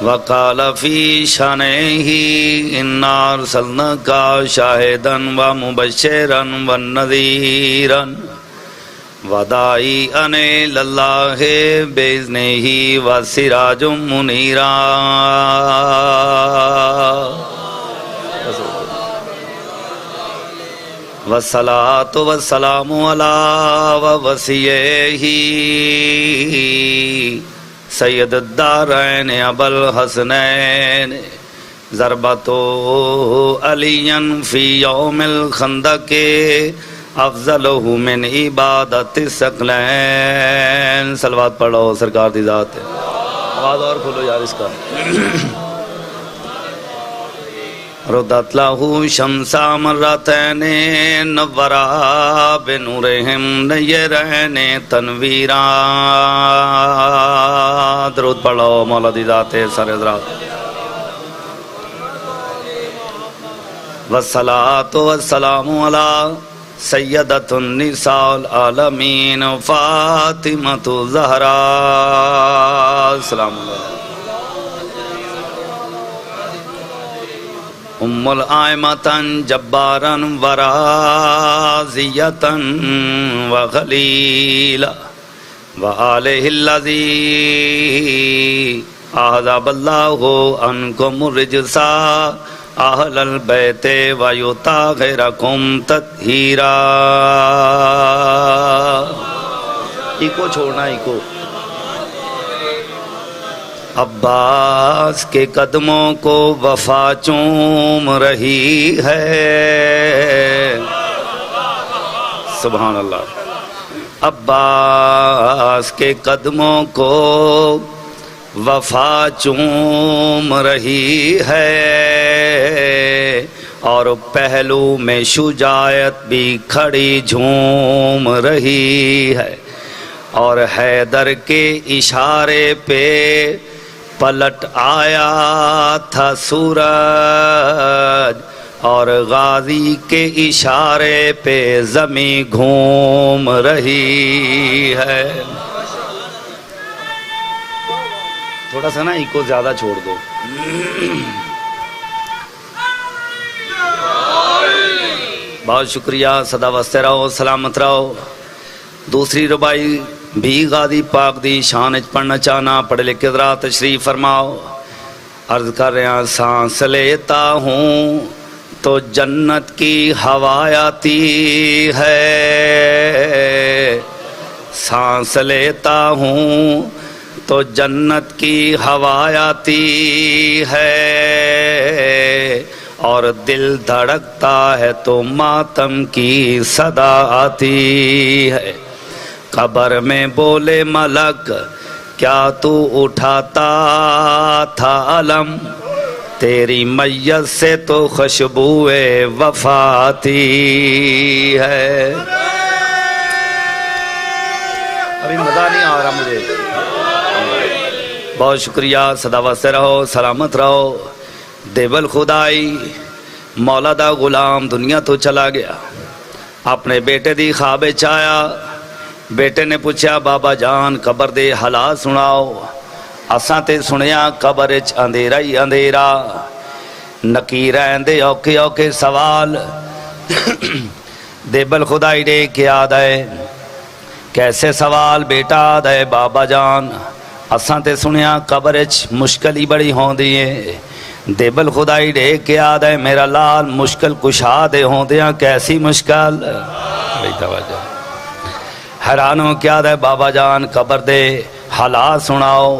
وقال فی شانہ انا ارسلناک شاہدا ومبشرا ونذیرا وداعیا الی اللہ باذنہ وسراجا منیرا والصلاة والسلام علی وصیہ سید الدارین ابو الحسنین ضربۃ علی فی یوم الخندق افضل من عبادت الثقلین. صلوات پڑھو سرکار دی ذات ہے. آواز اور کھولو یار اس کا. ردت لہ شمسا مرتین نورا بنورہم نیرین تنویرا. درود پڑھو مولا دی ذات سر حضرات. والصلاة والسلام علی سیدۃ النساء العالمین فاطمۃ الزہراء. السلام علیکم. ام الائمتن جبارن ورازیتن وخلیلا وآلہ اللذی احضب اللہ انکم الرجسا اہل البیت ویطاہرکم تطہیرا. ایکو چھوڑنا ایکو. عباس کے قدموں کو وفا چوم رہی ہے. سبحان اللہ. عباس کے قدموں کو وفا چوم رہی ہے اور پہلو میں شجاعت بھی کھڑی جھوم رہی ہے اور حیدر کے اشارے پہ پلٹ آیا تھا سورج اور غازی کے اشارے پہ زمیں گھوم رہی ہے. تھوڑا سا نا ایکو زیادہ چھوڑ دو. بہت شکریہ. سدا واسطے رہو، سلامت رہو. دوسری ربائی بھی غازی پاک دی شان اچ پڑھنا چاہنا. پڑھے لکھ کے ذرا تشریف فرماؤ. عرض کر رہے ہیں سانس لیتا ہوں تو جنت کی ہوا آتی ہے. سانس لیتا ہوں تو جنت کی ہوا آتی ہے اور دل دھڑکتا ہے تو ماتم کی صدا آتی ہے. قبر میں بولے ملک کیا تو اٹھاتا تھا علم، تیری میت سے تو خوشبوئے وفا آتی ہے. ابھی مزہ نہیں آ رہا مجھے. بہت شکریہ. سدا واسطے رہو، سلامت رہو. دیول خدائی مولا دا غلام دنیا تو چلا گیا. اپنے بیٹے دی خواب چایا. بیٹے نے پوچھا بابا جان قبر دے حالات سناؤ. اساں تے سنیا قبر اچ اندھیرا ہی اندھیرا. نکیر آندے اوکھے اوکھے سوال. دیبل خدائی دے کیا دے کیسے سوال بیٹا دے بابا جان. اساں تے سنیا قبر اچ مشکل ہی بڑی ہوندی ہے. دیبل خدائی دے کیا دے میرا لال مشکل کشا دے ہوندیاں کیسی مشکل. بھئی توجہ. حیرانوں کیا دے بابا جان قبر دے حالات سناؤ.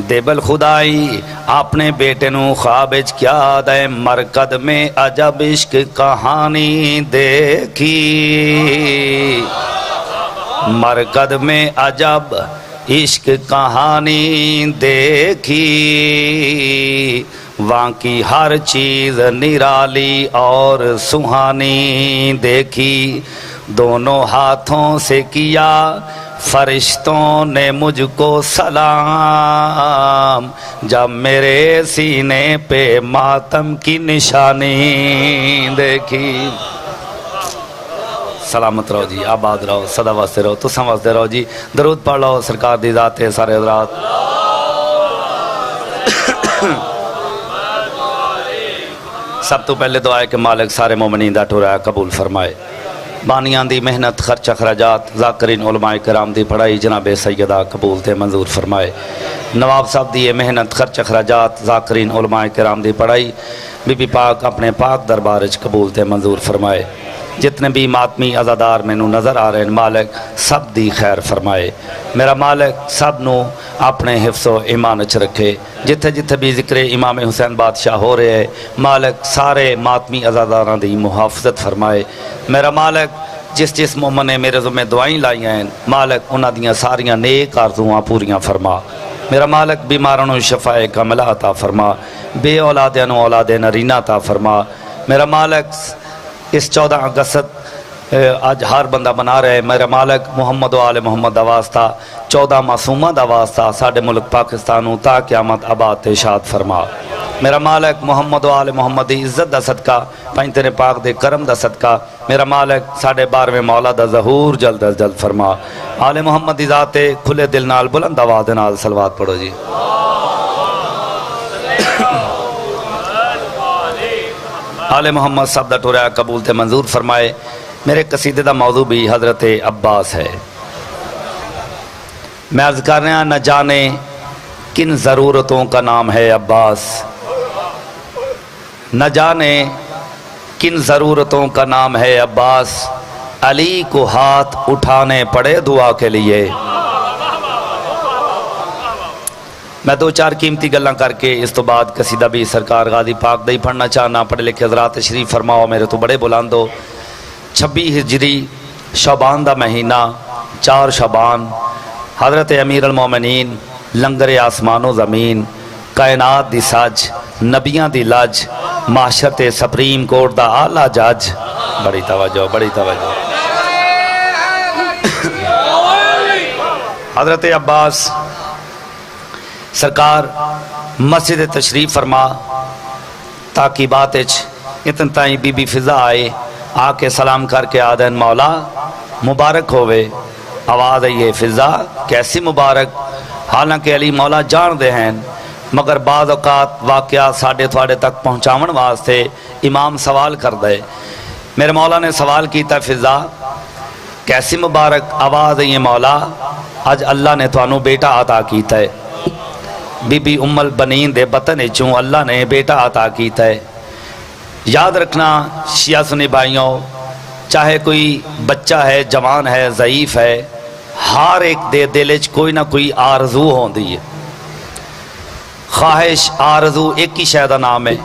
دیبل خدائی اپنے بیٹے نو خواب اچ کیا دے مرکد میں عجب عشق کہانی دیکھی. مرکد میں عجب عشق کہانی دیکھی. وہاں کی ہر چیز نرالی اور سہانی دیکھی. دونوں ہاتھوں سے کیا فرشتوں نے مجھ کو سلام جب میرے سینے پہ ماتم کی نشانی دیکھی. سلامت رہو جی، آباد رہو، سدا واسطے رہو، تساں واسطے رہو جی۔ درود پڑھ لو سرکار دی ذات ہے سارے حضرات۔ سب تو پہلے دعا ہے کہ مالک سارے مومنین دا ٹورا قبول فرمائے۔ بانیاں دی محنت خرچ اخراجات ذاکرین علماء کرام دی پڑھائی جناب سیدہ قبول تے منظور فرمائے۔ نواب صاحب دی محنت خرچ اخراجات ذاکرین علماء کرام دی پڑھائی بی بی پاک اپنے پاک دربار وچ قبول تے منظور فرمائے۔ جتنے بھی ماتمی عزادار مینوں نظر آ رہے ہیں مالک سب دی خیر فرمائے۔ میرا مالک سب نو اپنے حفظ و ایمان وچ رکھے۔ جتھے جتھے بھی ذکر امام حسین بادشاہ ہو رہے ہیں مالک سارے ماتمی عزاداراں دی محافظت فرمائے۔ میرا مالک جس جس مومن نے میرے ذمہ دعائیں لائی ہیں مالک انہاں دیاں ساریاں نیک آرزواں پوریاں فرما۔ میرا مالک بیماروں نو شفاء کاملہ عطا فرما، بے اولادیاں نو اولاد نرینہ عطا فرما۔ میرا مالک اس 14 اگست آج ہر بندہ بنا رہے میرا مالک محمد و آل محمد دا واسطہ 14 معصومہ دا واسطہ ساڈے ملک پاکستانوں تا قیامت آباد تے شاد فرما۔ میرا مالک محمد و آل محمد دی عزت دا صدقہ پینتنے پاک دے کرم دا صدقہ میرا مالک ساڈے 12ویں مولا دا ظہور جلد از جلد فرما۔ آل محمد دی ذات کھلے دل نال بلند آواز نال صلوات پڑھو جی۔ آل محمد سب دا ٹورا قبول تے منظور فرمائے۔ میرے قصیدے دا موضوع بھی حضرت عباس ہے۔ میں عرض کر رہا نہ جانے کن ضرورتوں کا نام ہے عباس، نہ جانے کن ضرورتوں کا نام ہے عباس، علی کو ہاتھ اٹھانے پڑے دعا کے لیے۔ میں دو چار قیمتی گلاں کر کے اس تو بعد قصیدہ بھی سرکار غازی پاک دا ہی پڑھنا چاہنا۔ پڑھے لکھے حضرات تشریف فرماؤ میرے تو بڑے بلاندو۔ 26 ہجری شعبان دا مہینہ 4 شعبان حضرت امیر المومنین لنگر آسمان و زمین کائنات دی سج نبیاں دی لج معاشر تے سپریم کورٹ دا اعلیٰ جج۔ بڑی توجہ بڑی توجہ۔ حضرت عباس سرکار مسجد تشریف فرما تاکہ باتچ اتن تائیں بی بی فضا آئے آ کے سلام کر کے آدن مولا مبارک ہوئے۔ آواز آئیے فضا کیسی مبارک، حالانکہ علی مولا جان دے ہیں مگر بعض اوقات واقعات ساڑھے تھوڑے تک پہنچاون واسطے امام سوال کر دے۔ میرے مولا نے سوال کیتا فضا کیسی مبارک، آواز آئیے مولا آج اللہ نے توانو بیٹا عطا کیتا ہے۔ بی بی ام البنین دے بطن چوں اللہ نے بیٹا عطا کیتا ہے۔ یاد رکھنا شیعہ سنی بھائیوں، چاہے کوئی بچہ ہے جوان ہے ضعیف ہے ہر ایک دے دلچ کوئی نہ کوئی آرزو ہوندی ہے، خواہش آرزو ایک ہی شے دا نام ہے۔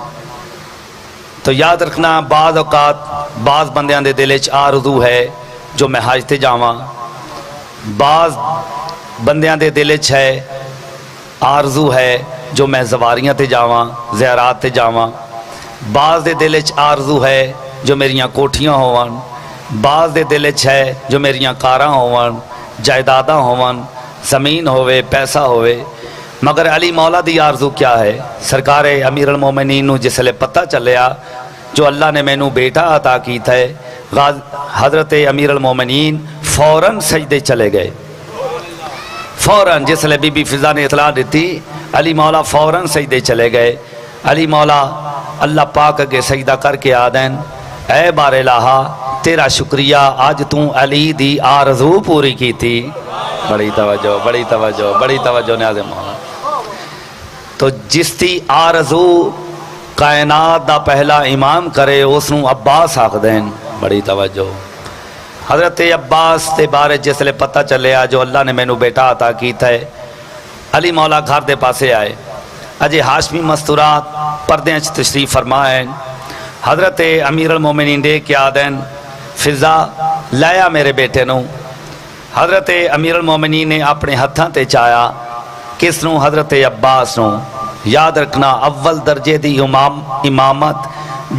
تو یاد رکھنا بعض اوقات بعض بندیاں دے دلچ آرزو ہے جو میں حج تے جاواں، بعض بندیاں دے دلچ ہے آرزو ہے جو میں زواریاں تے جاواں زیارات تے جاواں، بعض دے دلچ آرزو ہے جو میریاں کوٹھیاں ہوون، بعض دے دلچ ہے جو میریاں کاراں ہون جائیداداں ہون زمین ہوئے پیسہ ہوئے۔ مگر علی مولا دی آرزو کیا ہے؟ سرکار امیر المومنین نو جس لے پتہ چلیا جو اللہ نے مینوں بیٹا عطا کیتا ہے حضرت امیر المومنین فوراً سجدے چلے گئے۔ فوراً جس لے بی بی فضا نے اطلاع دیتی علی مولا فوراً سجدے چلے گئے۔ علی مولا اللہ پاک اگے سجدہ کر کے آدین اے بار الہا تیرا شکریہ آج توں علی دی آرزو پوری کی تھی۔ بڑی توجہ بڑی توجہ بڑی توجہ نیاز مولا۔ تو جس دی آرزو کائنات دا پہلا امام کرے اس نوں عباس آکھ دین۔ بڑی توجہ۔ حضرت عباس تے بارے جس لے پتہ چلیا جو اللہ نے مینوں بیٹا عطا کیتا ہے علی مولا گھر دے پاسے آئے۔ اجے ہاشمی مستورات پردے اچ تشریف فرمائیں۔ حضرت امیر المومنین دے کیا دین فضا لایا میرے بیٹے نو۔ حضرت امیر المومنین نے اپنے ہتھاں تے چایا کس نو؟ حضرت عباس نو۔ یاد رکھنا اول درجے دی امامت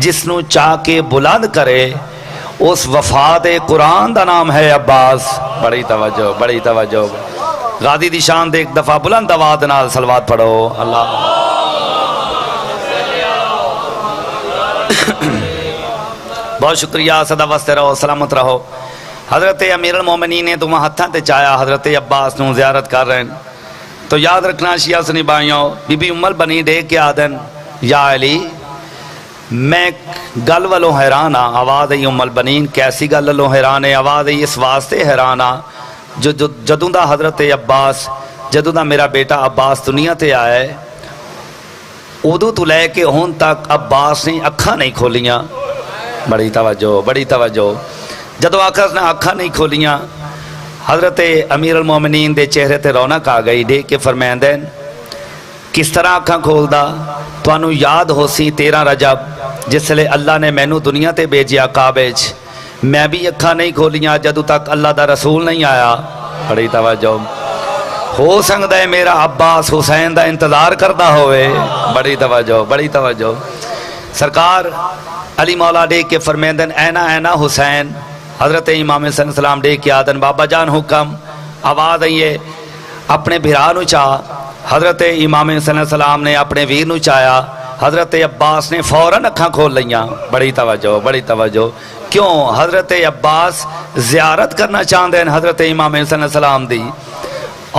جس نو چاہ کے بلند کرے اس وفاد قرآن دا نام ہے عباس۔ بڑی توجہ بڑی توجہ۔ غازی دی شان دے ایک دفعہ بلند آواز نال صلوات پڑھو اللہ۔ بہت شکریہ، سدا واسطے رہو، سلامت رہو۔ حضرت امیر المومنین نے تو ہاتھاں تے چایا حضرت عباس نو زیارت کر رہے ہیں. تو یاد رکھنا شیعہ سنی بھائیوں، بی بی ام البنین ڈے کے آدن یا علی میں گل والوں حیران ہاں. آواز آئی ام البنین کیسی گل والوں حیران ہے؟ آواز آئی اس واسطے حیران ہاں جدوں دا حضرت عباس، جدوں دا میرا بیٹا عباس دنیا تے آیا ہے، ادو تو لے کے ہون تک عباس نے اکھاں نہیں کھولیاں. بڑی توجہ، بڑی توجہ. جدو آخر نے اکھاں نہیں کھولیاں، حضرت امیر المومنین دے چہرے تے رونق آ گئی. دیکھ کے فرمائندے کس طرح اکھاں کھولدا؟ تانوں یاد ہو سی 13 رجب جس لئے اللہ نے مینوں دنیا تے بھیجیا کعبے وچ، میں بھی اکھاں نہیں کھولیاں جدوں تک اللہ دا رسول نہیں آیا. بڑی توجہ. ہو سکتا ہے میرا عباس حسین دا انتظار کردا ہوئے. بڑی توجہ، بڑی توجہ. سرکار علی مولا دیکھ کے فرمائندن اینا اینا حسین. حضرت امام صلی اللہ علیہ وسلم دیکھ کے آدن بابا جان حکم. آواز آئیے اپنے بھرا نو چاہ. حضرت امام صلی اللہ علیہ وسلم نے اپنے ویر نو چایا. حضرت عباس نے فوراً اکھاں کھول لیاں. بڑی توجہ، بڑی توجہ. کیوں؟ حضرت عباس زیارت کرنا چاہتے ہیں حضرت امام صلی اللہ علیہ وسلم دی.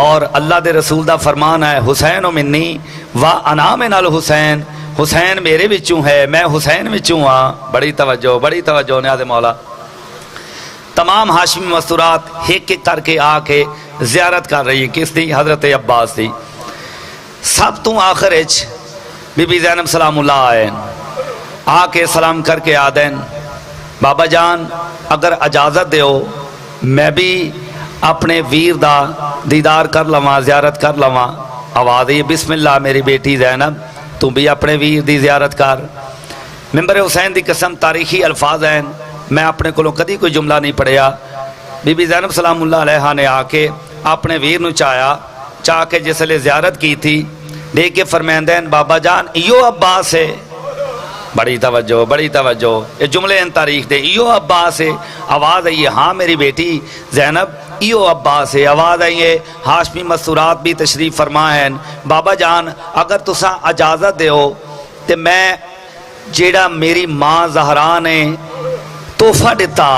اور اللہ دے رسول دا فرمان ہے حسین منی و انا من الحسین، حسین میرے وچوں ہے میں حسین وچوں ہاں. بڑی توجہ، بڑی توجہ. نیاز مولا تمام ہاشمی مستورات ایک ایک کر کے آ کے زیارت کر رہی ہے. کس دی؟ حضرت عباس دی. سب تو آخر اچ بی بی زینب سلام اللہ آئے آ کے سلام کر کے آدین بابا جان اگر اجازت دیو میں بھی اپنے ویر دا دیدار کر لواں، زیارت کر لواں. آواز ہے بسم اللہ میری بیٹی زینب تو بھی اپنے ویر دی زیارت کر. ممبر حسین دی قسم تاریخی الفاظ ہیں، میں اپنے کولوں کدی کوئی جملہ نہیں پڑھیا. بی بی زینب سلام اللہ علیہ نے آ کے اپنے ویر نو چایا، چاہ کے جس لئے زیارت کی تھی. دیکھ کے فرمائندین بابا جان ایو عباس ہے. بڑی توجہ، بڑی توجہ. یہ جملے ان تاریخ دے ایو عباس ہے. آواز آئیے ہاں میری بیٹی زینب ایو عباس ہے. آواز آئیے ہاشمی مستورات بھی تشریف فرما ہیں. بابا جان اگر تساں اجازت دیو تے میں جیڑا میری ماں زہرا نے تحفہ دیتا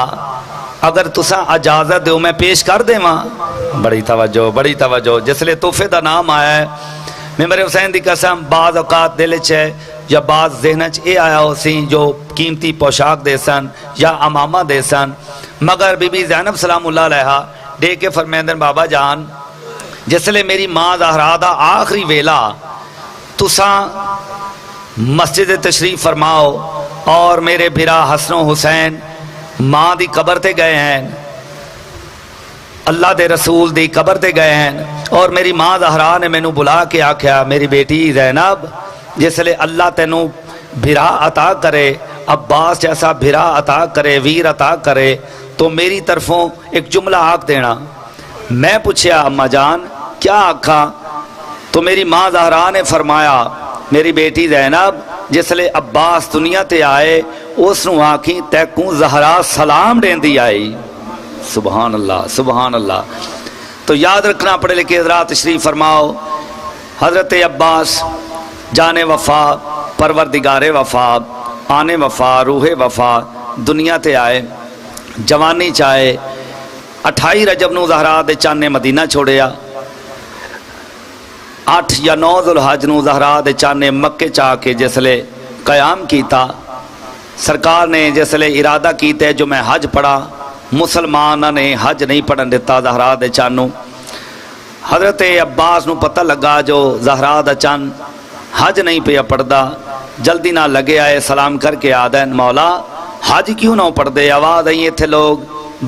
اگر تساں اجازت دیو میں پیش کر دے ماں. بڑی توجہ، بڑی توجہ. جس لئے تحفے دا نام آیا ہے ممبر حسین دی قسم بعض اوقات دل چ ہے یا بعض ذہن چ اے آیا ہو سی جو قیمتی پوشاک دے سن یا امامہ دے سن، مگر بی بی زینب سلام اللہ علیہ دے کے فرمائندن بابا جان جس لئے میری ماں زہرا دا آخری ویلا تساں مسجد تشریف فرماؤ اور میرے بھرا حسن و حسین ماں دی قبر تے گئے ہیں، اللہ دے رسول دی قبر تے گئے ہیں. اور میری ماں زہرا نے مینوں بلا کے آکھیا میری بیٹی زینب جس لئے اللہ تینوں بھرا عطا کرے، عباس جیسا بھرا عطا کرے، ویر عطا کرے تو میری طرفوں ایک جملہ آکھ دینا. میں پوچھیا اماں جان کیا آکھا؟ تو میری ماں زہرا نے فرمایا میری بیٹی زینب جس لئے عباس دنیا تے آئے اس نو آکھی تیکوں زہرا سلام دین دی آئی. سبحان اللہ، سبحان اللہ. تو یاد رکھنا پڑے لکھے حضرات تشریف فرماؤ حضرت عباس جان وفا، پروردگار وفا، آن وفا، روح وفا دنیا تے آئے، جوانی چاہے 28 رجب نو زہرا دے چاند نے مدینہ چھوڑیا، 8 یا 9 ذوالحج نو زہرا دے چاند نے مکے چاہ کے جسلے قیام کیتا. سرکار نے جسلے ارادہ کیتے جو میں حج پڑھا، مسلمانہ نے حج نہیں پڑھن دیتا زہرا دے چانوں. حضرت عباس نو پتہ لگا جو زہرا دا چان حج نہیں پہ پڑھدا، جلدی نہ لگے آئے سلام کر کے آدین مولا حج کیوں نہ پڑھ دے. آواز آئی تھے لوگ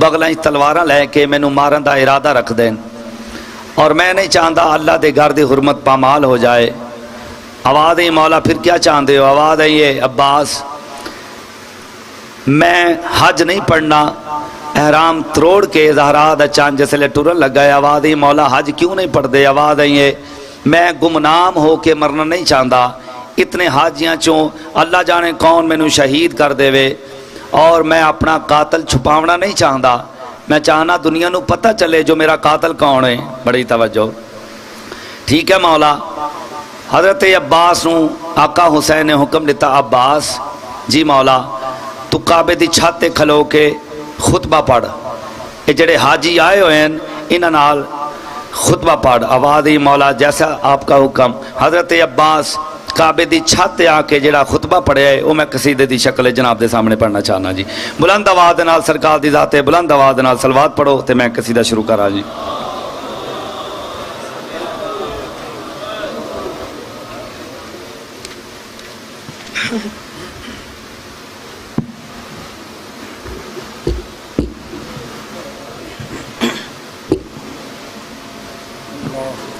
بغلیں تلواراں لے کے مینوں مارن دا ارادہ رکھ دیں اور میں نہیں چاہتا اللہ دے گھر دی حرمت پامال ہو جائے. آواز آئی مولا پھر کیا چاہتے ہو؟ آواز آئی عباس میں حج نہیں پڑھنا، احرام تروڑ کے زہرا دا چاند جسے ٹورن لگ گئے. آواز آئی مولا حج کیوں نہیں پڑھ دے؟ آواز آئی میں گمنام ہو کے مرنا نہیں چاہتا، اتنے حاجیاں چوں اللہ جانے کون مینوں شہید کر دے وے اور میں اپنا قاتل چھپاونا نہیں چاہتا، میں چاہنا دنیا نو پتہ چلے جو میرا قاتل کون ہے. بڑی توجہ. ٹھیک ہے مولا. حضرت عباس نو آقا حسین نے حکم دیتا عباس جی مولا تو کعبے دی چھت تے کھلو کے خطبہ پڑھ. یہ جڑے حاجی آئے ہوئے ہیں انہاں نال خطبہ پڑھ آواز ہی مولا جیسا آپ کا حکم. حضرت عباس کعبے دی چھت آ کے جڑا خطبہ پڑھیا ہے وہ میں قصیدے دی شکل جناب دے سامنے پڑھنا چاہنا جی. بلند آواز نال سرکار دی ذات بلند آواز نال صلوات پڑھو تے میں قصیدہ شروع کرا جی.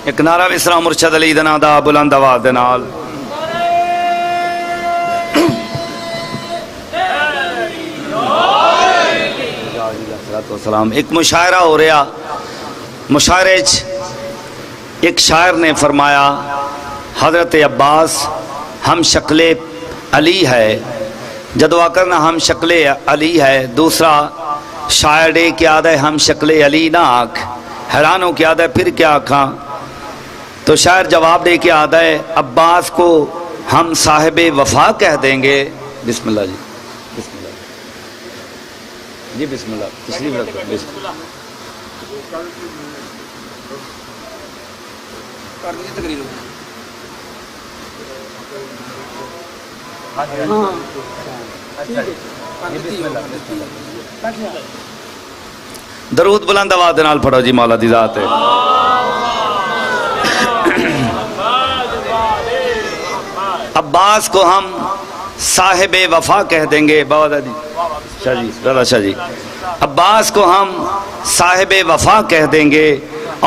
ایک نعرہ وسرا مرشد علی دے نام دا بلند آواز دے نال. ایک مشاعرہ ہو رہا. مشاعرے ایک شاعر نے فرمایا حضرت عباس ہم شکل علی ہے. جدو آکرنا ہم شکل علی ہے. دوسرا شاعر نے کیا ہے ہم شکل علی نہ آنکھ. حیرانوں کیا ہے پھر کیا آنکھاں. تو شاعر جواب دے کے آدھا ہے عباس کو ہم صاحب وفا کہہ دیں گے. بسم اللہ جی بسم اللہ جی بسم اللہ تشریف رکھو. بسم اللہ درود بلند آواز نال پڑھو جی مولا دی ذات ہے. عباس کو ہم صاحب وفا کہہ دیں گے. بابا دادی شاہ جی رالا شاہ جی. عباس کو ہم صاحب وفا کہہ دیں گے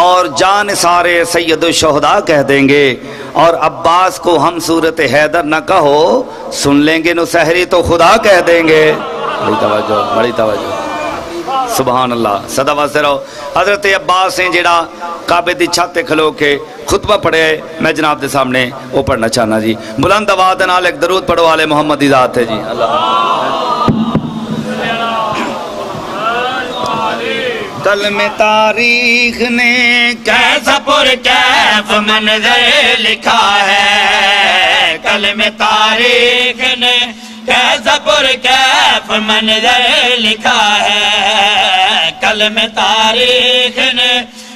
اور جان سارے سید الشہداء کہہ دیں گے. اور عباس کو ہم صورت حیدر نہ کہو سن لیں گے نصیحری تو خدا کہہ دیں گے. بڑی توجہ بڑی توجہ سبحان اللہ. صدا واسطے رہو. حضرت عباس نے جڑا کعبے دی چھت تے کھلو کے خطبہ پڑھے میں جناب دے سامنے وہ پڑھنا چاہنا جی. بلند آواز نال ایک درود پڑھو والے محمد دی ذات ہے جی. کلم تاریخ نے کیسا پرکیف منظر لکھا ہے. کلم تاریخ نے کیسا پرکیف منظر لکھا ہے. کلم تاریخ نے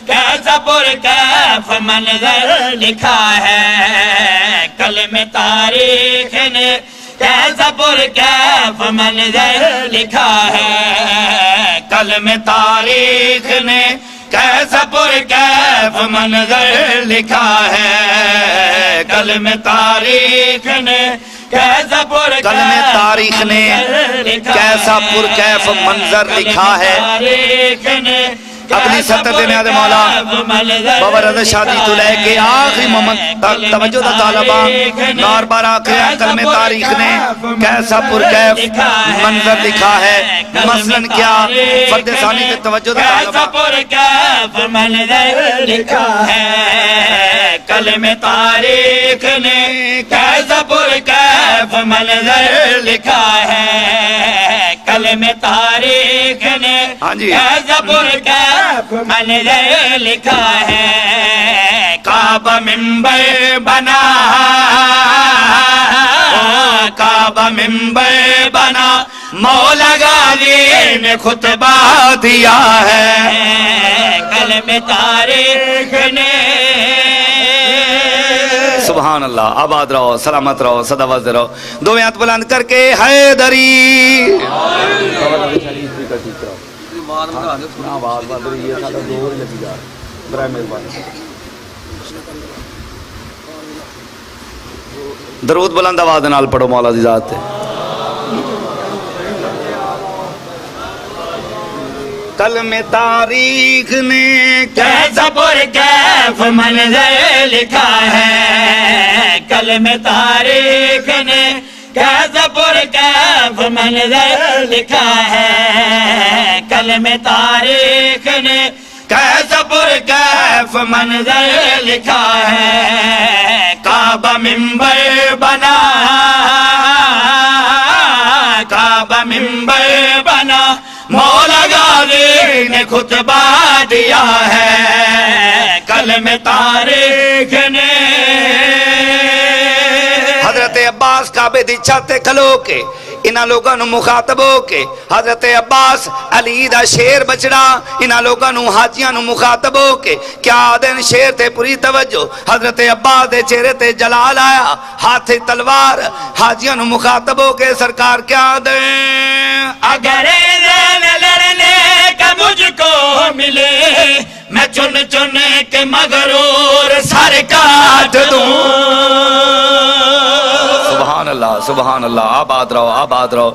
کیسا پرکیف منظر لکھا ہے. کلم تاریخ نے کیسا پرکیف منظر لکھا ہے. کلم تاریخ نے کیسا پرکیف منظر لکھا ہے. کلم تاریخ نے کیسا تاریخ نے کیسا پرکیف منظر لکھا ہے. اپنی سطر دے نیاد مولا بابا رضا شادی تو لے کے آخری محمد تک توجہ دا طالبان نار بار آخری کلم تاریخ نے کیسا پرکیف منظر لکھا ہے. مثلاً کیا فرد ثانی تے توجہ دا طالبان کیسا پرکیف منظر لکھا ہے. کلم تاریخ نے کیسا پرکیف منظر لکھا ہے. کلم تاریخ نے کیسا پرکیف منظر لکھا ہے. کعبہ منبر بنا کعبہ منبر بنا مولا غازی نے خطبہ دیا ہے. کلم تاریخ نے سبحان اللہ. آباد رہو سلامت رہو صدا وزد رہو. دو ہاتھ بلند کر کے حیدری درود بلند آواز نال پڑھو مولا دی ذات ہے. کلم تاریخ نے کیسا پرکیف منظر لکھا ہے. کلم تاریخ نے کیسا پرکیف منظر لکھا ہے. کلم تاریخ نے کیسا پرکیف منظر لکھا ہے. کعبہ منبر بنا کعبہ منبر بنا مولا غازی نے خطبہ دیا ہے. کلم تاریخ نے حضرت عباس کعبے دی چھت کھلو کے انہاں لوگاں نو مخاطب ہو کے حضرت عباس علی دا شیر بچڑا انہاں لوگاں نو حاجیاں نو مخاطب ہو کے کیا آدن شیر تے پوری توجہ حضرت عباس دے چہرے تے جلال آیا ہاتھ تلوار حاجیاں نو مخاطب ہو کے سرکار کیا آدن اگر زین لڑنے کا مجھ کو ملے میں چن چن کے مغرور سر کاٹ دوں سبحان اللہ سبحان اللہ آباد رہو آباد رہو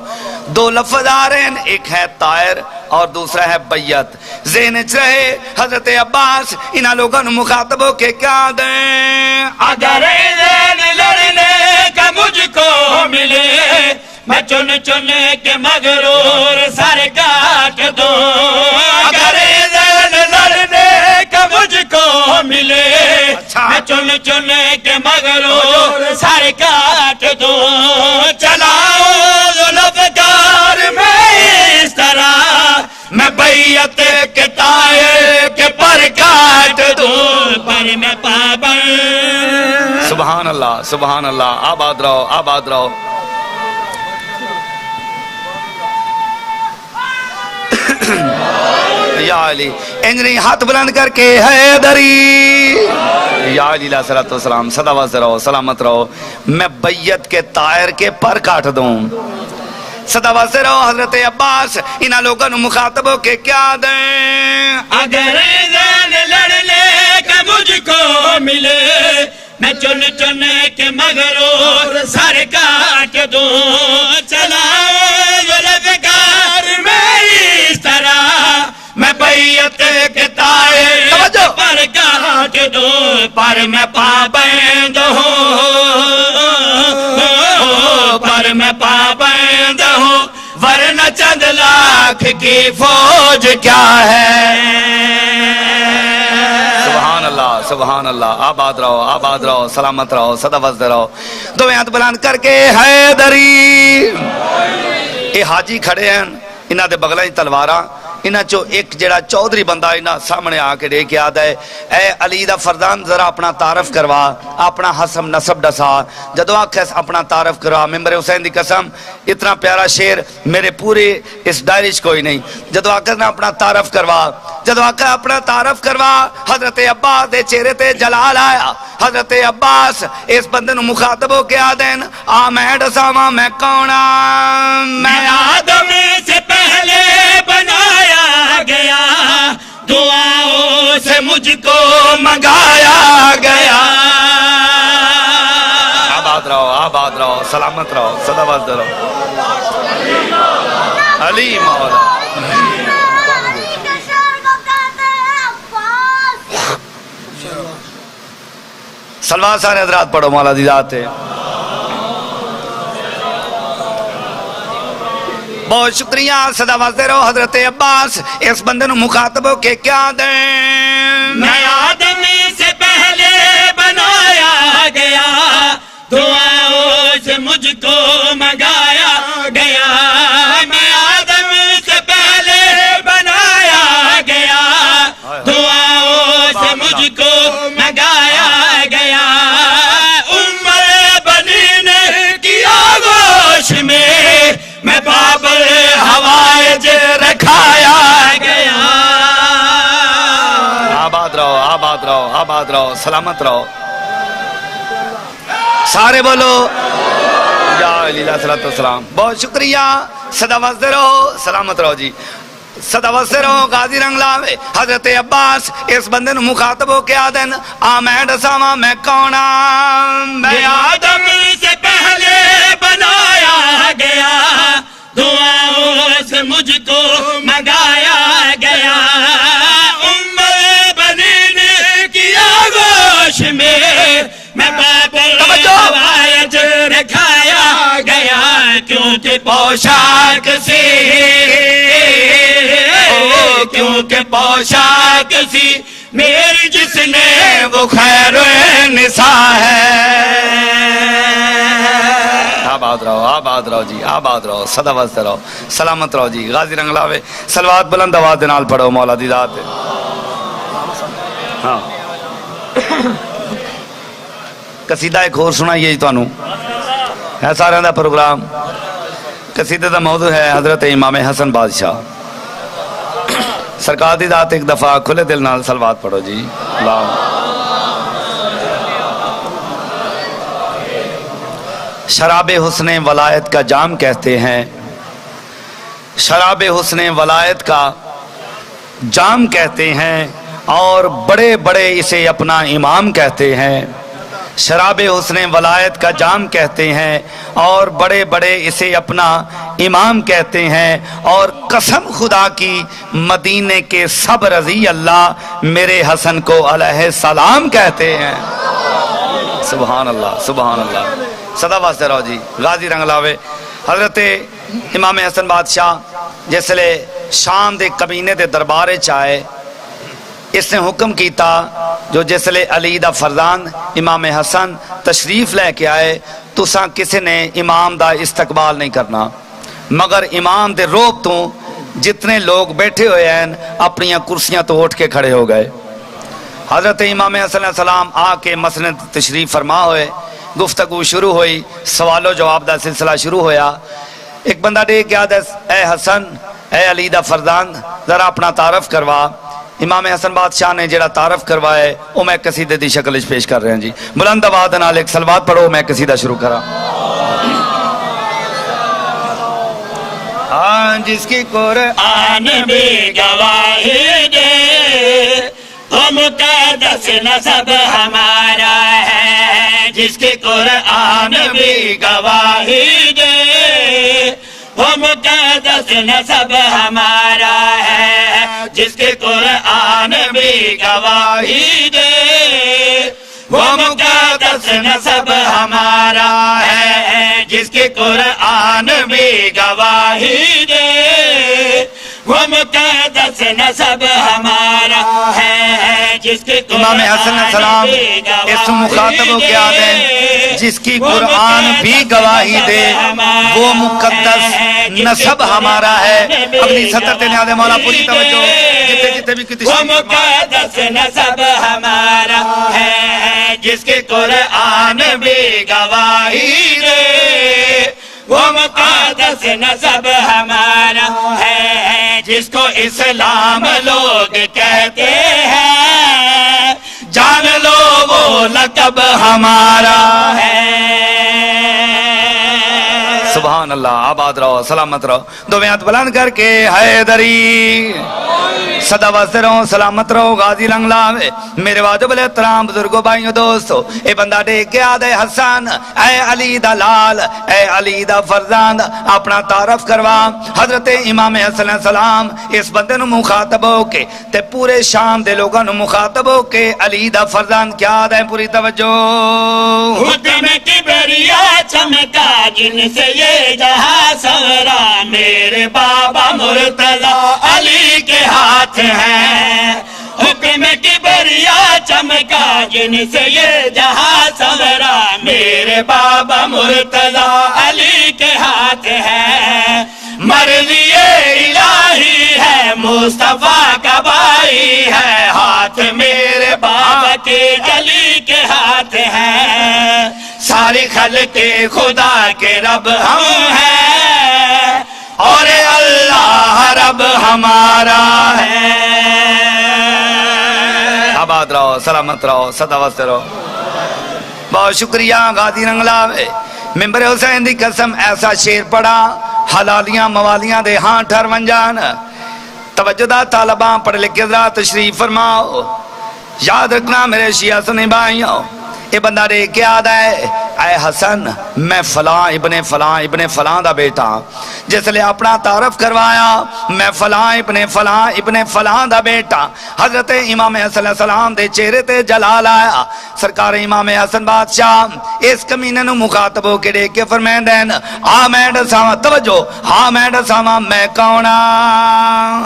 دو لفظ آ رہے ہیں ایک ہے طائر اور دوسرا ہے بیت ذہن چ رہے حضرت عباس انہاں لوگوں نے مخاطب ہو کے کیا دیں اگر زین لڑنے کا مجھ کو ملے میں چن چن کے مغرور سر کاٹ دوں اگر زین لڑنے کا مجھ کو ملے میں چن چن کے مغرور سر کاٹ دوں چلاؤ ذوالفقار میں اس طرح میں بیعت کے طائر کے پر کاٹ دوں پر میں پابند سبحان اللہ آباد رہو آباد رہو یا علی انجنی ہاتھ بلند کر کے حیدری یا علی علیہ السلام صدا واسطہ رہو سلامت رہو میں بیعت کے طائر کے پر کاٹ دوں صدا واسطہ رہو حضرت عباس انہاں لوگوں نے مخاطب ہو کے کیا دیں اگر زین لڑنے کا مجھ کو ملے میں چن چن کے مغرور سر کاٹ دوں چلاؤ ذوالفقار میں اس طرح میں بیعت کے طائر پر کاٹ دوں پر میں پابند ہوں پر میں پابند ہوں ورنہ چند لاکھ کی فوج کیا ہے سبحان اللہ آباد رہو سلامت رہو صدا واسطہ رہو دو ہاتھ بلند کر کے حیدری اے حاجی کھڑے ہیں انہاں دے بغلاں دی تلواراں انہاں چو ایک جڑا چودھری بندہ انہاں سامنے آ کے دے کے آدا ہے اے علی دا فرزان ذرا اپنا تعارف کروا اپنا حسب نسب دسا جدو آکھس اپنا تعارف کروا ممبر حسین دی قسم اتنا پیارا شیر میرے پورے اس دائرے چ کوئی نہیں جدو آکھس نا اپنا تعارف کروا جدو آکھس اپنا تعارف کروا حضرت عباس دے چہرے تے جلال آیا حضرت عباس اس بندے نو مخاطب ہو کے آدن آ میں دساواں میں کون میں آدم سے پہلے بنایا گیا دعاؤں سے مجھ کو منگایا گیا آباد رہو سلامت رہو صدا واسطہ رہو علی مولا سلوات سارے حضرات پڑھو مولا دی ذات ہے بہت شکریہ صدا واسطے رہو حضرت عباس اس بندے نو مخاطب ہو کے کیا دیں میں آدم سے پہلے بنایا گیا دعاؤں سے مجھ کو منگایا گیا میں آدم سے پہلے بنایا گیا دعاؤں سے مجھ کو منگایا گیا عمر بنی نے کیا گوش میں بابل ہوائج رکھایا گیا آباد رہو سلامت رہو سارے بولو یا علی علیہ السلام بہت شکریہ صدا واسطہ رہو سلامت رہو جی صدا واسطہ رہو غازی رنگ لاوے حضرت عباس اس بندے نو مخاطب ہو کے آدن آ میں دساواں میں کون میں آدم سے پہلے بنایا گیا دعاؤں سے مجھ کو منگایا گیا عمر بنی نے کیا گوش میں بابل ہوائج رکھایا گیا کیونکہ پوشاک سی میری جس نے وہ خیر نساء ہے آباد رہو جی آباد رہو صدا واسطہ رہو سلامت رہو جی غازی رنگ لاوے سلوات بلند آواز دے نال پڑھو مولا دی ذات ہے ہاں قصیدہ ایک اور سنائیے جی تانوں ہے سارے دا پروگرام قصیدے کا موضوع ہے حضرت امام حسن بادشاہ سرکار دی ذات ایک دفعہ کھلے دل نال صلوات پڑھو جی اللہ شراب حسن ولایت کا جام کہتے ہیں شراب حسن ولایت کا جام کہتے ہیں اور بڑے بڑے اسے اپنا امام کہتے ہیں شراب حسن ولایت کا جام کہتے ہیں اور بڑے بڑے اسے اپنا امام کہتے ہیں اور قسم خدا کی مدینے کے سب رضی اللہ میرے حسن کو علیہ السلام کہتے ہیں سبحان اللہ سبحان اللہ صدا واسطے رہو جی غازی رنگ لاوے حضرت امام حسن بادشاہ جس لے شام دے کمینے دے دربارے چاہے اس نے حکم کیتا جو جس لے علی دا فرزان امام حسن تشریف لے کے آئے تو ساں کسی نے امام دا استقبال نہیں کرنا مگر امام دے روب تو جتنے لوگ بیٹھے ہوئے ہیں اپنی کرسیاں تو اٹھ کے کھڑے ہو گئے حضرت امام حسن علیہ السلام آ کے مسند تشریف فرما ہوئے گفتگو شروع ہوئی سوال و جواب دا سلسلہ شروع ہویا ایک بندہ دے کیا دے اے حسن اے علی دا فرزان ذرا اپنا تعارف کروا امام حسن بادشاہ نے جڑا تعارف کروائے وہ میں قصیدے دی شکل پیش کر رہے ہیں جی بلند آواز نال ایک صلوات پڑھو میں قصیدہ شروع کرا جس کی قرآن بھی گواہی دے تو مقدس نسب ہمارا ہے جس کی قرآن بھی گواہی دے وہ مقدس نسب ہمارا ہے جس کے قرآن بھی گواہی دے وہ مقدس نسب ہمارا ہے جس کے قرآن بھی گواہی دے وہ مقدس نسب ہمارا ہے جس کے امام حسن علیہ السلام اس مخاطب کو کیا دیں جس کی قرآن بھی گواہی دے وہ مقدس نسب ہمارا ہے اپنی سطر تے نیادے مولا پوری توجہ جتے بھی کتی وہ مقدس نسب ہمارا ہے جس کے قرآن بھی گواہی دے وہ مقدس نسب ہمارا ہے جس کو اسلام لوگ کہتے ہیں جان لو وہ لقب ہمارا ہے سبحان اللہ آباد رہو سلامت رہو دو ہاتھ بلند کر کے حیدری صدا واسطے رہو سلامت رہو غازی لنگ لاوے میرے واجب احترام بزرگوں بھائیوں دوستو اے بندہ دیکھ کے آدھے حسن اے علی دا لال اے علی دا فرزند اپنا تعارف کروا حضرت امام حسن علیہ السلام اس بندے نو مخاطب ہو کے تے پورے شام دے لوگاں نو مخاطب ہو کے علی دا فرزند کیا آدھے پوری توجہ حکم کبریا چمکا جن سے یہ جہاں سورا میرے بابا مرتضی علی کے ہاتھ ہیں حکم کبریا چمکا جن سے یہ جہاں سورا میرے بابا مرتضی علی کے ہاتھ ہیں مرضی الہی ہے مصطفیٰ کا بھائی ہے ہاتھ میرے بابا کے علی کے ہاتھ ہیں ساری خلق خدا کے رب ہم ہیں اور اللہ رب ہمارا ہے آباد رہو سلامت رہو صدا واسطے رہو بہت شکریہ غازی رنگ لاوے ممبر حسین دی قسم ایسا شیر پڑا حلالیاں موالیاں دے ہاں ٹھر ونجان توجہ دا طالباں پڑھ لکھ ذرا تشریف فرماؤ یاد رکھنا میرے شیعہ سنے بھائیوں یہ بندہ دے کیا دا ہے اے حسن میں فلاں ابن فلاں دا بیٹا جس لئے اپنا تعارف کروایا میں فلاں ابن فلاں دا بیٹا حضرت امام حسن علیہ السلام دے چہرے تے جلال آیا سرکار امام حسن بادشاہ اس کمینے نو مخاطب ہو کے دیکھ کے فرمائیں دین میں ڈساواں توجہ میں ڈساواں میں کونا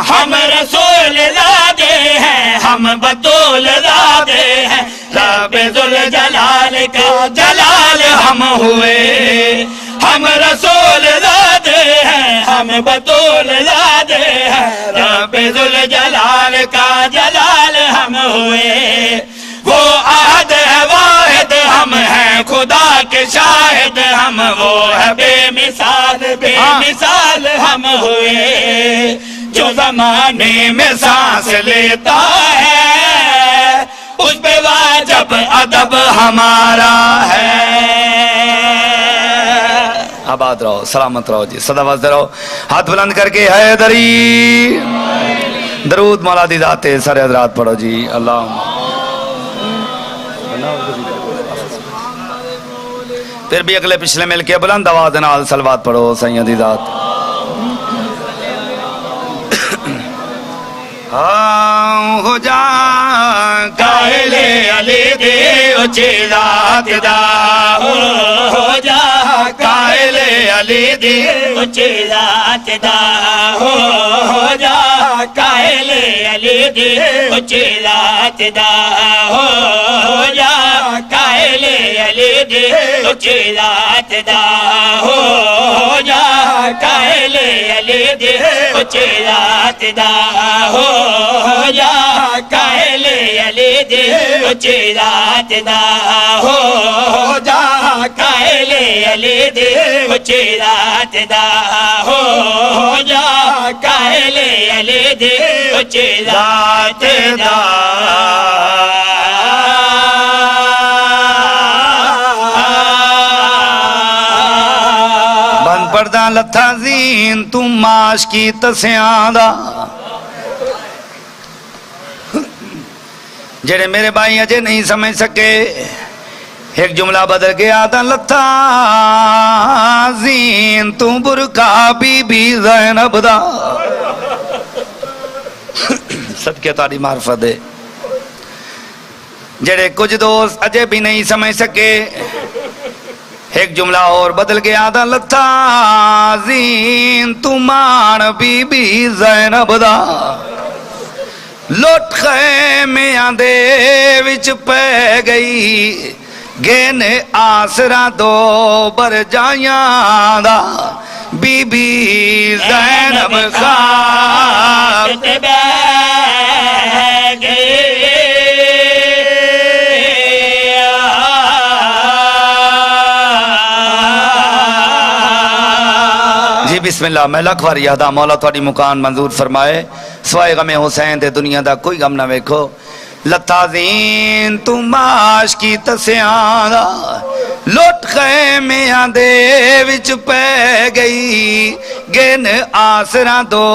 ہم رسول زادے ہیں ہم بطول زادے ہیں رب ذوالجلال کا جلال ہم ہوئے ہم رسول زادے ہیں ہم بطول زادے ہیں رب ذوالجلال کا جلال ہم ہوئے وہ احد ہے واحد ہم ہیں خدا کے شاہد ہم وہ ہے بے بے مثال ہم ہوئے جو زمانے میں سانس لیتا ہے اس پہ واجب ادب ہمارا ہے آباد رہو سلامت رہو جی صدا واسطے رہو ہاتھ بلند کر کے حیدری درود مولا دی ذات سارے حضرات پڑھو جی اللہ پھر بھی اگلے پچھلے مل کے بلند آواز نال صلوات پڑھو سیاں دی ذات ہو جا قائل علی دے اچھی ذات دا ہو جا قائل علی دے اچھی ذات دا ہو جا قائل علی دے اچھی ذات دا ہو جا قائل علی دے اچھی ذات دا ہو جا قائل علی دے اچھی ذات دا ہو جا قائل علی دے اچھی ذات دا ہو جا قائل علی دے اچھی ذات دا ہو جا قائل علی دے اچھی ذات دا بند پردہ لتھا زین تو معاش کی تسیاں دا جڑے میرے بھائی اجے نہیں سمجھ سکے ایک جملہ بدل گیا تھا لتھا زین تو برکا بی بی زینب دا صدقے تاری معرفت ہے جڑے کچھ دوست اجے بھی نہیں سمجھ سکے ایک جملہ اور بدل گیا تھا لتھا زین تو مان بی بی زینب دا لوٹ خیمیاں دے وچ پہ گئی گین آسرا دو بر جائیاں دا بی بی زینب خواب جی بسم اللہ میں لکھ وار یادا مولا تھوڑی مکان منظور فرمائے سوائے غم حسین دے دنیا دا کوئی غم نہ ویکھو لتا زین تو معاش کی تسیاں دا لوٹ خیمیاں دے وچ پہ گئی گن آسراں دو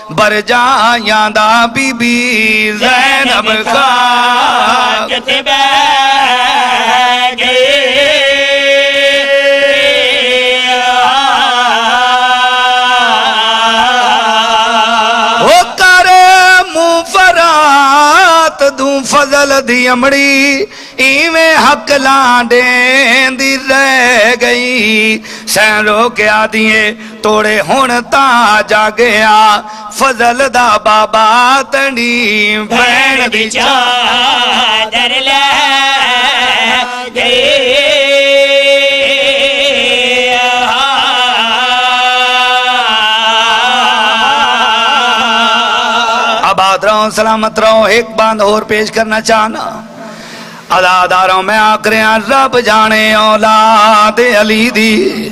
بر جائیاں دا بی بی زینب خواب فضل دی امڑی ایویں حق لانڈیں دی رہ گئی سین رو کے آدھیے توڑے ہون تا جا گیا فضل دا بابا تنی بین دی چادر لے گئی آباد رہوں سلامت رہوں ایک باند اور پیش کرنا چاہنا عزاداروں میں آکریاں رب جانے اولاد علی دی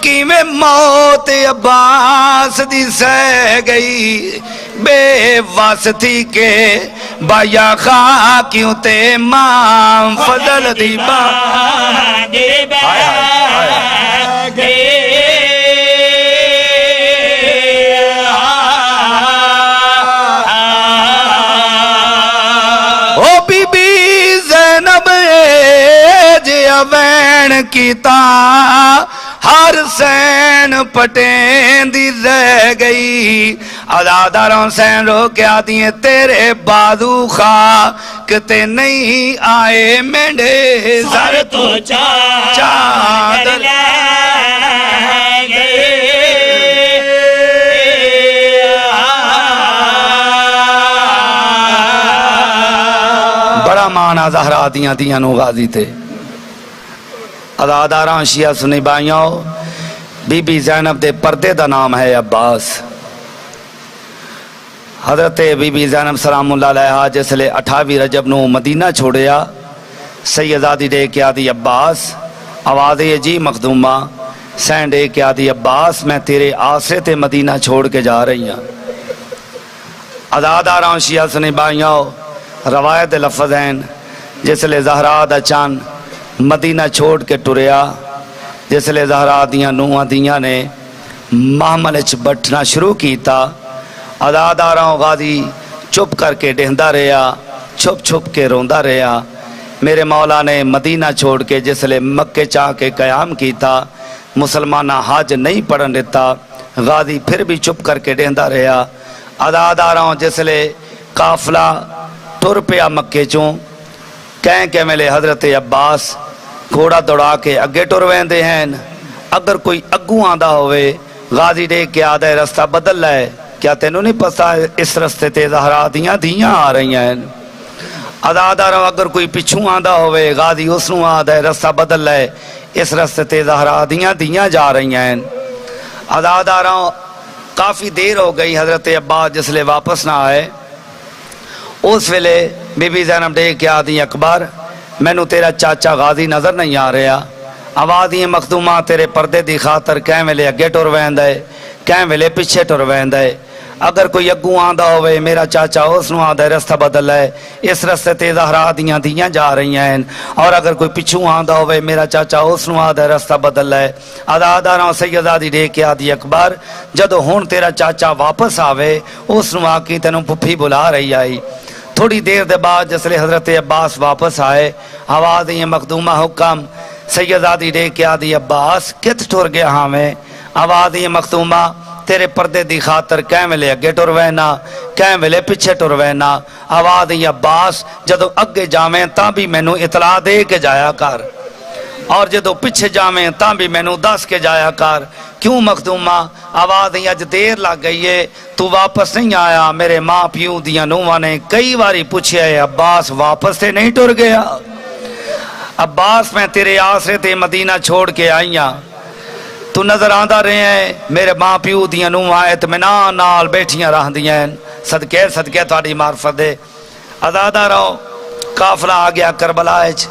کی میں موت عباس دی سہ گئی بے واسطی کے بایا خاکیوں تے مام فضل دی بان وین کیتا ہر سین پٹین دی رہ گئی عزاداروں سین رو کے آتی ہیں تیرے بازو خاکتے نہیں آئے مینڈے سر تو چادر لے گئی بڑا معنی زہرا دیاں دیاں نو غازی تھے عزاداراں شیعہ سنی بائیوں بی بی زینب دے پردے دا نام ہے عباس حضرت بی بی زینب سلام اللہ علیہ جس لے 28 رجب نو مدینہ چھوڑیا سیدادی دے کے آدھی عباس آوازِ جی مخدومہ سین ڈے کیا دی عباس میں تیرے آسرے تے مدینہ چھوڑ کے جا رہی ہوں اداداراں شیعہ سنی بائیاں روایت لفظ ہیں جس لے زہرا دا چان مدینہ چھوڑ کے ٹریا جس لے زہرا دیاں نوہاں دیاں نے محمل اچ بٹھنا شروع کیتا اداداراں غازی چپ کر کے ڈہندہ رہا چھپ چھپ کے روندہ رہا میرے مولا نے مدینہ چھوڑ کے جس لے مکے چاہ کے قیام کیتا مسلمانہ حج نہیں پڑھن دیتا غازی پھر بھی چپ کر کے ڈہندہ رہا اداداراں جس لے قافلہ ٹر پیا مکے چوں کہیں کہ ملے حضرت عباس گھوڑا دوڑا کے اگے ٹر ویندے ہیں اگر کوئی اگوں آندہ ہوئے غازی دے کے آدھا رستہ بدل لائے کیا تینوں نہیں پتا اس رستے تے زہرا دیاں آ رہی ہیں اداداراں اگر کوئی پچھوں آندہ ہوئے غازی اس نوں آدھا رستہ بدل لائے اس رستے تے زہرا دیاں جا رہی ہیں اداداراں کافی دیر ہو گئی حضرت عباس جس لے واپس نہ آئے اس ویلے بی بی زینب دے کے آدھی اکبر میں نو تیرا چاچا غازی نظر نہیں آ رہا آوازیں مخدومہ تیرے پردے دی خاطر کہیں ویلے اگے ٹر ویندہ ہے کہیں ویلے پیچھے ٹر ویندہ ہے اگر کوئی اگوں آندہ ہوئے میرا چاچا اس نو آدھا رستہ بدل ہے اس رستے تے زہرا دیاں جا رہی ہیں اور اگر کوئی پچھوں آندہ ہوئے میرا چاچا اس نو آدھا رستہ بدل ہے اداداراں سیدادی دے کے آدھی اکبر جدو ہون تیرا چاچا واپس آوے اس نو آکی تینوں پپھی بلا رہی آئی تھوڑی دیر دے بعد جسلے حضرت عباس واپس آئے آوازیں مخدومہ حکم سیدادی دے کے آدھی عباس کت ٹر گیا ہمیں آوازیں مخدومہ تیرے پردے دی خاطر کہیں ویلے اگے ٹر وینا کہیں ویلے پیچھے ٹر وینا آوازیں عباس جدو اگے جامیں تاں بھی مینوں اطلاع دے کے جایا کر اور جدو پیچھے جامیں تاں بھی مینوں دس کے جایا کر کیوں مخدومہ آوازیں اج دیر لگ گئی ہے تو واپس نہیں آیا میرے ماں پیوں دیاں نوہاں نے کئی باری پوچھے ہے عباس واپس سے نہیں ٹر گیا عباس میں تیرے آسرے تے مدینہ چھوڑ کے آئیاں تو نظر آندہ رہے ہیں میرے ماں پیو دیاں نوہاں اطمینان نال بیٹھیاں رہ دیاں صدقے تہاڈی معرفت دے اداداراں قافلہ آ گیا کربلا وچ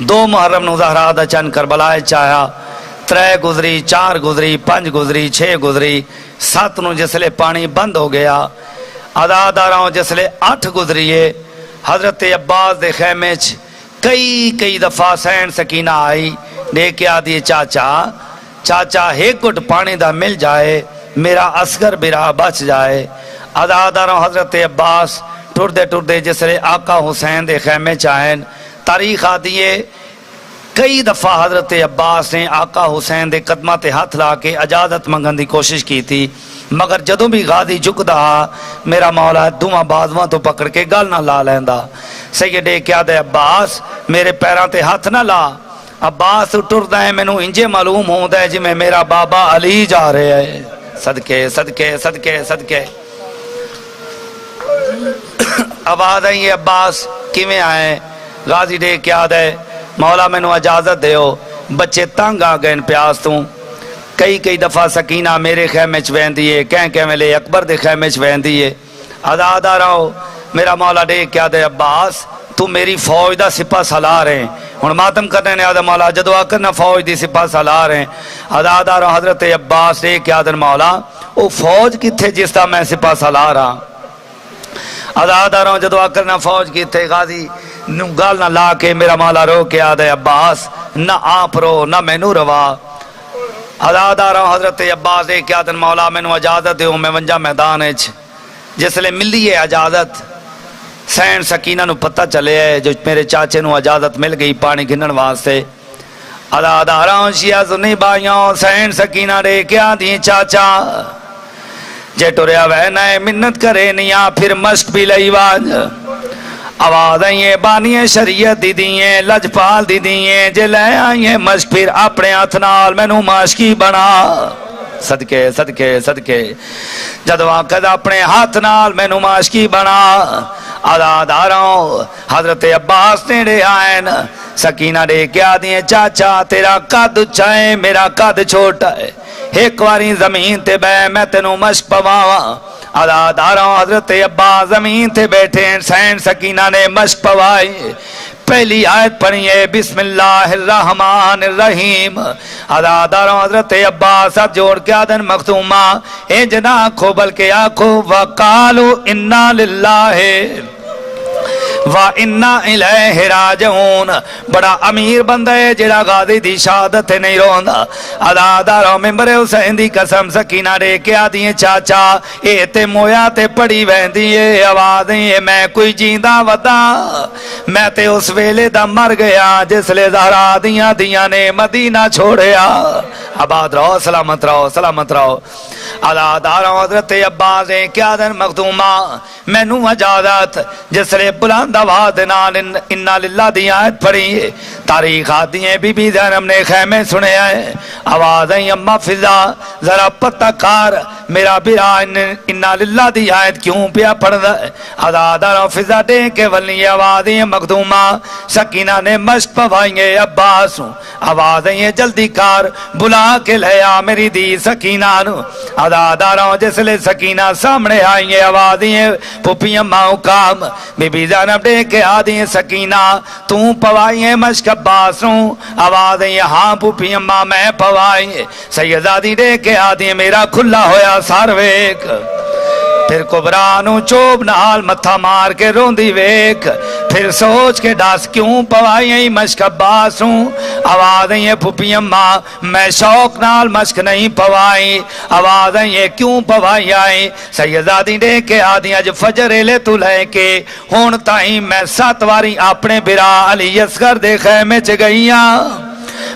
2 محرم نو زہرا دا چن کربلا وچ آیا 3 گزری 4 گزری 5 گزری 6 گزری 7 نو جسلے پانی بند ہو گیا اداداراں جسلے 8 گزریے حضرت عباس دے خیمے چ کئی دفعہ سین سکینہ آئی دے کے آدھی چاچا ایک گھٹ پانی دا مل جائے میرا اصغر برا بچ جائے اداداراں حضرت عباس ٹردے جسلے آقا حسین دے خیمے چاہیں تاریخ آدھیے کئی دفعہ حضرت عباس نے آقا حسین دے قدمہ تے ہاتھ لا کے اجازت منگن دی کوشش کی تھی مگر جدوں بھی غازی جھکدا میرا مولا دوواں بازواں تو پکڑ کے گل نہ لا لیندا سیدے کیا دے عباس میرے پیراں تے ہاتھ نہ لا عباس ٹردا ہے مینوں انجے معلوم ہوندا ہے جی میں میرا بابا علی جا رہے ہے صدقے آواز آئی عباس کیویں آئے غازی دے کیا دے مولا مینوں اجازت دیو بچے تنگ آ گئے پیاس تو کئی دفعہ سکینہ میرے خیمے چ ویندی ہے کہیں ویلے اکبر دے خیمے چ ویندی ہے اداداراں میرا مولا دے کیا دے عباس تو میری فوج دا سپاہ سالار ہیں ہن ماتم کرنے نے آدھا مولا جدو آکر نہ فوج دی سپاہ سالار ہیں اداداراں حضرت عباس دے کیا دے مولا او فوج کتھے جس دا میں سپاہ سالار ہاں اداداراں جدو آکر نہ فوج کتھے غازی نو گال نہ لا کے میرا مولا رو کے آدھے عباس نہ آپ رو نہ مینو روا اداداراں حضرت عباس دے کیا دن مولا مینو اجازت دیو میں ونجا میدان جس لئے ملی ہے اجازت سین سکینہ نو پتہ چلے ہے جو میرے چاچے نو اجازت مل گئی پانی گھنن واسطے اداداراں شیعہ سنی بھائیوں سین سکینہ دے کیا دی چاچا جے ٹوریا وینائے منت کرے نیا پھر مشک بھی لئی واج آواز آئیے بانی شریعت دی دیئے لجپال دی دیئے جے لے آئیے مشک پھر اپنے اتنال میں نو مشکی بنا صدقے جدو آقد اپنے ہاتھ نال میں نو مشکی بنا اداداراں حضرت عباس نے دے آئین سکینہ دے کیا دیئے چاچا تیرا قد اچھائے میرا قد چھوٹا ہے ایک واری زمین تے بے میں تینوں مشک پواواں اداداراں حضرت عباس زمین تے بیٹھے سین سکینہ نے مشک پوائی پہلی آیت پڑھیے بسم اللہ الرحمن الرحیم اداداروں حضرت عباس ساتھ جوڑ کے آدن مختومہ انج نہ آکھو بلکہ آکھو وقالو انا للہ وَإِنَّا إِلَيْهِ رَاجِعُونَ بڑا امیر بندہ ہے جڑا غازی دی شہادت نہیں روندا اداداروں ممبر حسین دی قسم سکینہ دے کے آدھی چاچا اے تے مویا تے پڑی ویندی ہے آواز ہے میں کوئی جیندہ ودا میں تے اس ویلے دا مر گیا جس لے زہرا دیاں نے مدینہ چھوڑیا آباد رہو سلامت رہو سلامت رہو اداداروں حضرت عباس کیا دن مخدومہ مینوں اجازت جس لے بلند آواز نال انا للہ دی آیت پڑھی تاریخ آتی ہے بی بی زینب نے خیمے سنے ہے آواز ہے اماں فضا ذرا پتہ کار میرا برا انا للہ دی آیت کیوں پیا پڑھ دا ہے اداداروں فضا دے کے ولی آواز ہے مخدومہ سکینہ نے مشق پوائیں عباس آواز ہے جلدی کار بلا کے لیا میری دی سکینہ نو اداداروں جس لے سکینہ سامنے آئیں آواز ہے پھپی اماں کام بی بی زینب دے کے آدھی سکینہ تو پوائیں مشک عباس نو آواز ہے ہاں پھپی اماں میں پوائیں سیدادی دے کے آدھی میرا کھلا ہویا سارویک پھر کبرانو چوب نال متھا مار کے روندی ویک پھر سوچ کے ڈاس کیوں پوائیں مشک عباس ہوں آواز ہے پھپی اماں میں شوق نال مشک نہیں پوائیں آواز ہے کیوں پوائیں آئیں سیدادی دے کے آدھی اج فجر لے تو لے کے ہون تائیں میں 7 واری اپنے برا علی اصغر دے خیمے چ گئیاں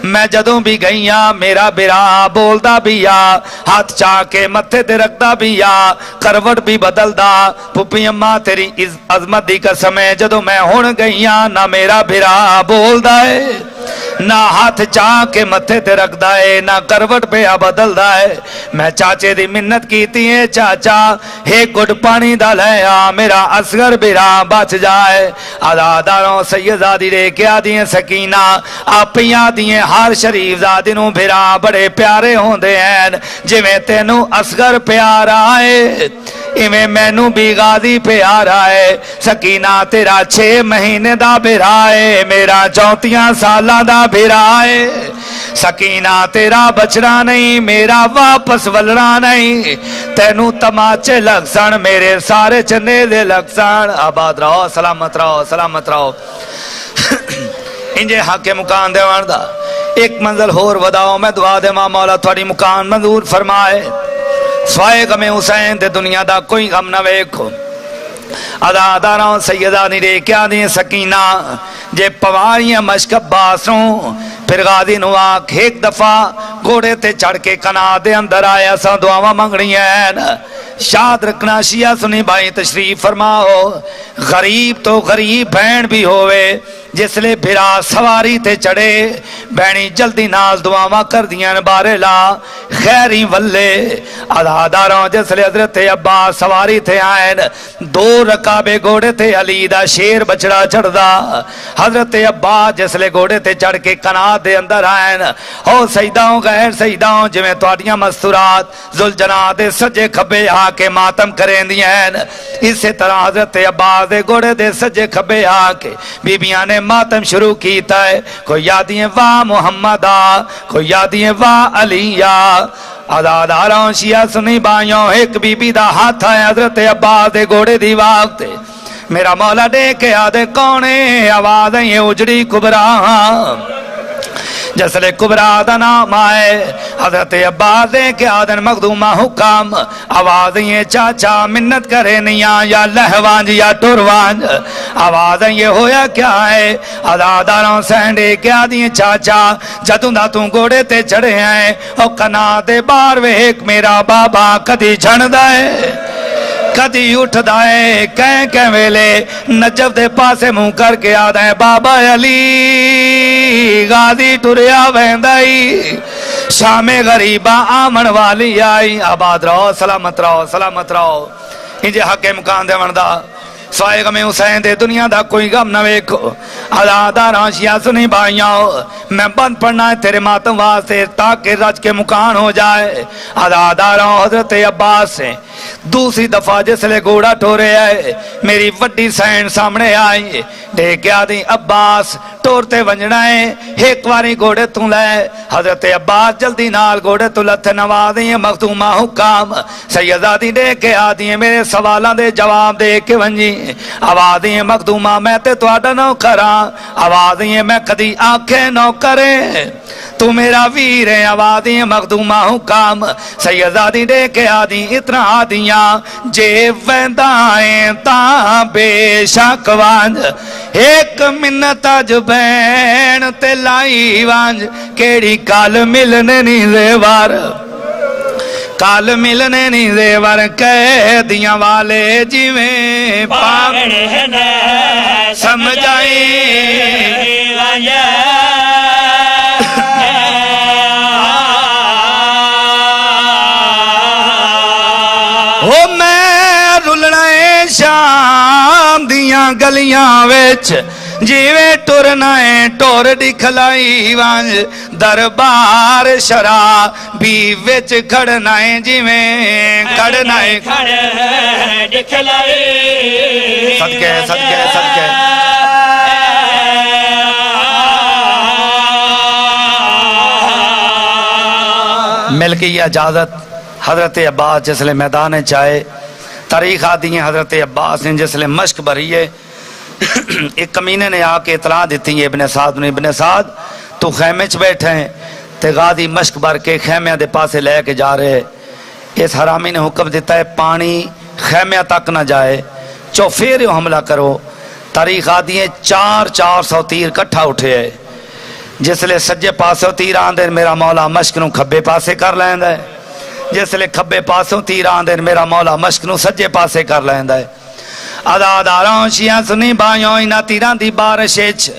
میں جدوں بھی گئیاں میرا برا بولدا بھی آ ہاتھ چاہ کے متھے تے رکھدا بھی آ کروٹ بھی بدلدا پھپی اماں تیری عظمت دی قسم ہے جدوں میں ہن گئیاں نہ میرا برا بولدا ہے نہ ہاتھ چاہ کے متھے تے رکھدا ہے نہ کروٹ پہ بدلدا ہے میں چاچے دی منت کیتی ہے چاچا ایک گھٹ پانی دا لے آ میرا اصغر برا بچ جائے اداداروں سیدادی دے کے آدھی سکینہ آپیاں دیئے ہر شریف زادی نو بھرا بڑے پیارے ہوندے ہیں جویں تینوں اصغر پیارا ہے ایویں مینوں بھی غازی پیارا ہے سکینہ تیرا 6 مہینے دا بھرا ہے میرا 34 سالہ دا بھرا ہے سکینہ تیرا بچڑا نہیں میرا واپس ولڑا نہیں تینوں تماچے لگ سن میرے سارے چنے دے لگ سن آباد رہو سلامت رہو سلامت رہو انجے حق مکان دے واندا ایک منزل ہور وداؤ میں دعا دے ماں مولا تھوڑی مکان منظور فرمائے سوائے غم حسین دے دنیا دا کوئی غم نہ ویکھو اداداروں سیدانی دے کیا دی سکینہ جے پواریاں مشک عباسوں پھر غازی نو آکھ ایک دفعہ گھوڑے تے چڑھ کے کنا دے اندر آیا سا دعاواں منگنی ہیں شاد رکھنا شیعہ سنی بھائی تشریف فرماؤ غریب تو غریب بہن بھی ہوئے جس لے بھرا سواری تے چڑھے بہنی جلدی ناز دعاواں کر دیاں بارے لا خیری ولے اداداروں جس لے حضرت عباس سواری تے آئین 2 رکابے گھوڑے تے علی دا شیر بچڑا چڑھ دا حضرت عباس جس لے گھوڑے تے چڑھ کے قنات دے اندر آئین او سیداؤں غیر سیداؤں جویں تواڈیاں مستورات ذوالجناح دے سجے کھبے آ کے ماتم کریں دیاں اسی طرح حضرت عباس دے گھوڑے دے سجے کھبے آ کے بیبیاں نے ماتم شروع کیتا ہے کوئی یادیں واہ محمدہ کوئی یادیں واہ علیہ اداداروں شیعہ سنی بائیوں ایک بی بی دا ہاتھ ہے حضرت عباس دے گھوڑے دی وقت میرا مولا دے کے آدھے کونے آواز ہیں اجڑی کبرا جسلے کبرا دا نام آئے حضرت عباس دے کے آدھن مخدومہ حکام آواز یہ چاچا منت کرے نیاں یا لہوانج یا ٹوروانج آواز یہ ہویا کیا ہے اداداروں سینڈے کے آدھی چاچا جدوں دا توں گوڑے تے چڑھے ہیں او کنا دے بار ویک میرا بابا کدی جھن دائے کدی اٹھ دائے کہیں ویلے نجف دے پاسے منہ کر کے آدھے بابا علی غازی ٹریا ویندائی شام غریبہ آمن والی آئی آباد رہو سلامت رہو سلامت رہو انجے حق مکان دے وندہ سوائے غم حسین دے دنیا دا کوئی غم نہ ویکھو اداداراں شیعہ سنی بھائیاں میں بند پڑھنا ہے تیرے ماتم واسطے تاکہ رج کے مکان ہو جائے اداداراں حضرت عباس سے دوسری دفعہ جسلے گھوڑا ٹورے آئے میری وڈی سین سامنے آئی ڈیکیا دی عباس ٹورتے ونجنا ہے ایک واری گھوڑے تو لے حضرت عباس جلدی نال گھوڑے تو لتھے نوازیں مخدومہ حکام سیدادی ڈیکے آدھی میرے سوالان دے جواب دے کے ونجی آوازیں مخدومہ میں تے توڑا نو کراں آوازیں میں کدی آنکھیں نو کرے تو میرا ویر ہے آوازیں مخدومہ حکام سیدادی ڈیکے آدھی اتنا آدھیاں جے ویندائیں تاں بے شک وانج ایک منت جو بین تے لائی وانج کیڑی کال ملنے نہیں زیوار کال ملنے نہیں زیور قیدیاں والے جیویں پاگڑ سمجھائی او میں رلنا شام دیاں گلیاں ویچ جیویں ٹرنا ہے ٹور دکھلائی وانج دربار شرابی وچ کھڑنا ہے جیویں کھڑنا ہے دکھلائی صدقے صدقے صدقے مل گئی اجازت حضرت عباس جسلے میدان چاہے تاریخ آدھی ہیں حضرت عباس نے جسلے مشق بھری ہے ایک کمینے نے آ کے اطلاع دیتی ہے ابن سعد نے ابن سعد تو خیمے چ بیٹھے ہیں تے غازی مشق بھر کے خیمے دے پاسے لے کے جا رہے اس حرامی نے حکم دیتا ہے پانی خیمے تک نہ جائے چوفیر حملہ کرو تاریخ آدھی ہیں 400 تیر کٹھا اٹھے ہے جسلے سجے پاسوں تیر آندے میرا مولا مشق نو کھبے پاسے کر لیندہ ہے جسلے کھبے پاسوں تیر آندے میرا مولا مشق نو سجے پاسے کر لیندہ ہے اداداراں شیعہ سنی بائیوں انہ تیران دی بارشیچ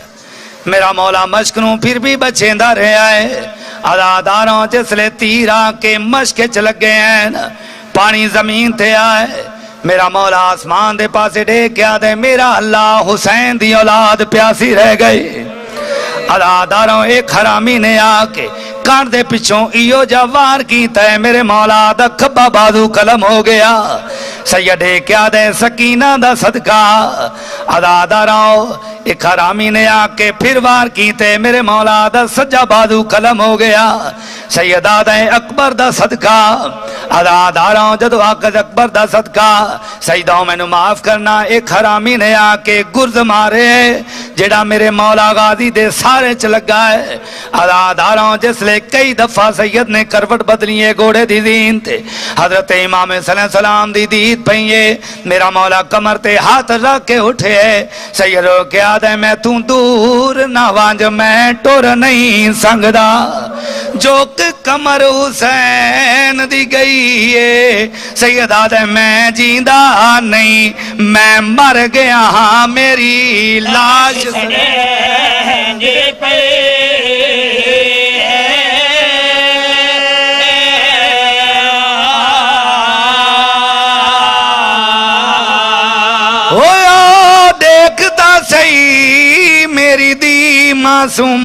میرا مولا مشق نو پھر بھی بچیندہ رہا ہے اداداراں جسلے تیرہ کے مشق چلگ گئے ہیں پانی زمین تے آئے میرا مولا آسمان دے پاسے ڈیکیا دے میرا اللہ حسین دی اولاد پیاسی رہ گئی اداداراں ایک حرامی نے آکے کان دے پچھوں ایو جوار کیتا ہے میرے مولا دا کھبا بازو قلم ہو گیا سیدے کیا دے سکینہ دا صدقہ اداداراں ایک حرامی نے آکے پھر وار کیتے میرے مولا دا سجا بازو قلم ہو گیا سیدہ دے اکبر دا صدقہ اداداراں جدو آکد اکبر دا صدقہ سیدہ میں نو معاف کرنا ایک حرامی نے آکے گرز مارے جڑا میرے مولا غازی دے سارے چلگا ہے اداداراں جس لے کئی دفعہ سید نے کروٹ بدلی ہے گوڑے دی دین تے حضرت امام صلی اللہ علیہ وسلم دی دید پہیے میرا مولا کمر تے ہاتھ رکھ کے اٹھے سیدو کیا دے میں توں دور نہ وانج میں ٹور نہیں سنگدا جو کہ کمر حسین دی گئی ہے سیدہ دے میں جیندہ نہیں میں مر گیا ہاں میری لاش دیکھتا صحیح میری دی معصوم